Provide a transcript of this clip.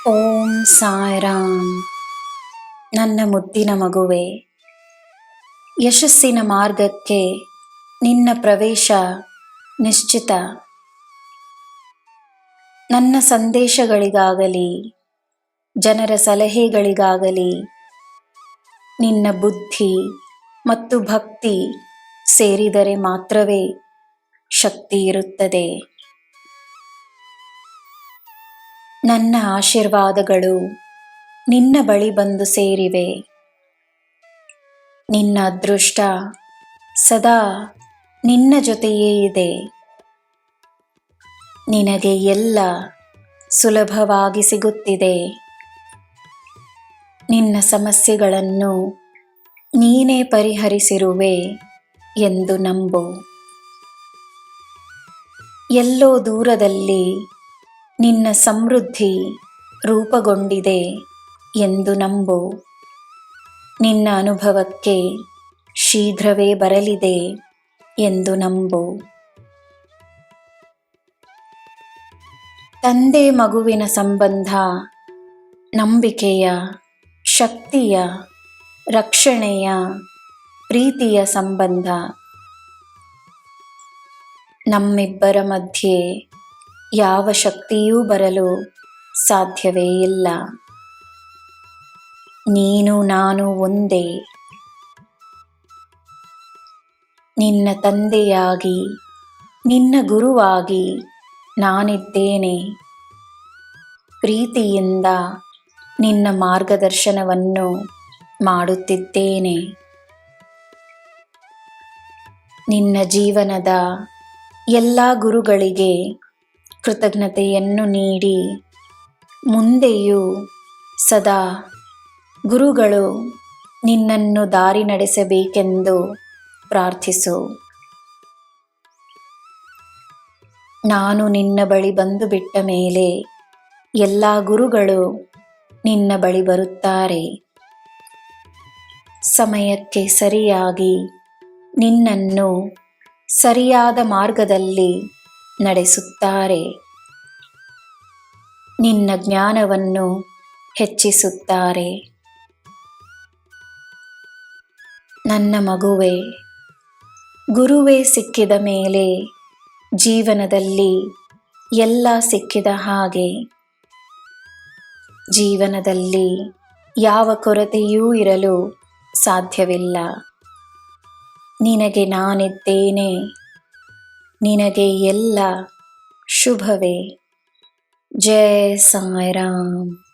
ಓಂ ಸಾಯಿರಾಮ್. ನನ್ನ ಮುದ್ದಿನ ಮಗುವೆ, ಯಶಸ್ಸಿನ ಮಾರ್ಗಕ್ಕೆ ನಿನ್ನ ಪ್ರವೇಶ ನಿಶ್ಚಿತ. ನನ್ನ ಸಂದೇಶಗಳಿಗಾಗಲಿ ಜನರ ಸಲಹೆಗಳಿಗಾಗಲಿ ನಿನ್ನ ಬುದ್ಧಿ ಮತ್ತು ಭಕ್ತಿ ಸೇರಿದರೆ ಮಾತ್ರವೇ ಶಕ್ತಿ ಇರುತ್ತದೆ. ನನ್ನ ಆಶೀರ್ವಾದಗಳು ನಿನ್ನ ಬಳಿ ಬಂದು ಸೇರಿವೆ. ನಿನ್ನ ಅದೃಷ್ಟ ಸದಾ ನಿನ್ನ ಜೊತೆಯೇ ಇದೆ. ನಿನಗೆ ಎಲ್ಲ ಸುಲಭವಾಗಿ ಸಿಗುತ್ತಿದೆ. ನಿನ್ನ ಸಮಸ್ಯೆಗಳನ್ನು ನೀನೇ ಪರಿಹರಿಸಿರುವೆ ಎಂದು ನಂಬು. ಎಲ್ಲೋ ದೂರದಲ್ಲಿ ನಿನ್ನ ಸಮೃದ್ಧಿ ರೂಪುಗೊಂಡಿದೆ ಎಂದು ನಂಬು. ನಿನ್ನ ಅನುಭವಕ್ಕೆ ಶೀಘ್ರವೇ ಬರಲಿದೆ ಎಂದು ನಂಬು. ತಂದೆ ಮಗುವಿನ ಸಂಬಂಧ ನಂಬಿಕೆಯ, ಶಕ್ತಿಯ, ರಕ್ಷಣೆಯ, ಪ್ರೀತಿಯ ಸಂಬಂಧ. ನಮ್ಮಿಬ್ಬರ ಮಧ್ಯೆ ಯಾವ ಶಕ್ತಿಯೂ ಬರಲು ಸಾಧ್ಯವೇ ಇಲ್ಲ. ನೀನು ನಾನು ಒಂದೇ. ನಿನ್ನ ತಂದೆಯಾಗಿ, ನಿನ್ನ ಗುರುವಾಗಿ ನಾನಿದ್ದೇನೆ. ಪ್ರೀತಿಯಿಂದ ನಿನ್ನ ಮಾರ್ಗದರ್ಶನವನ್ನು ಮಾಡುತ್ತಿದ್ದೇನೆ. ನಿನ್ನ ಜೀವನದ ಎಲ್ಲ ಗುರುಗಳಿಗೆ ಕೃತಜ್ಞತೆಯನ್ನು ನೀಡಿ ಮುಂದೆಯೂ ಸದಾ ಗುರುಗಳು ನಿನ್ನನ್ನು ದಾರಿ ನಡೆಸಬೇಕೆಂದು ಪ್ರಾರ್ಥಿಸು. ನಾನು ನಿನ್ನ ಬಳಿ ಬಂದು ಬಿಟ್ಟ ಮೇಲೆ ಎಲ್ಲ ಗುರುಗಳು ನಿನ್ನ ಬಳಿ ಬರುತ್ತಾರೆ. ಸಮಯಕ್ಕೆ ಸರಿಯಾಗಿ ನಿನ್ನನ್ನು ಸರಿಯಾದ ಮಾರ್ಗದಲ್ಲಿ ನಡೆಸುತ್ತಾರೆ. ನಿನ್ನ ಜ್ಞಾನವನ್ನು ಹೆಚ್ಚಿಸುತ್ತಾರೆ. ನನ್ನ ಮಗುವೆ, ಗುರುವೇ ಸಿಕ್ಕಿದ ಮೇಲೆ ಜೀವನದಲ್ಲಿ ಎಲ್ಲ ಸಿಕ್ಕಿದ ಹಾಗೆ. ಜೀವನದಲ್ಲಿ ಯಾವ ಕೊರತೆಯೂ ಇರಲು ಸಾಧ್ಯವಿಲ್ಲ. ನಿನಗೆ ನಾನಿದ್ದೇನೆ. ನಿನಗೆ ಎಲ್ಲ ಶುಭವೇ. ಜೈ ಸಾಯಿರಾಮ್.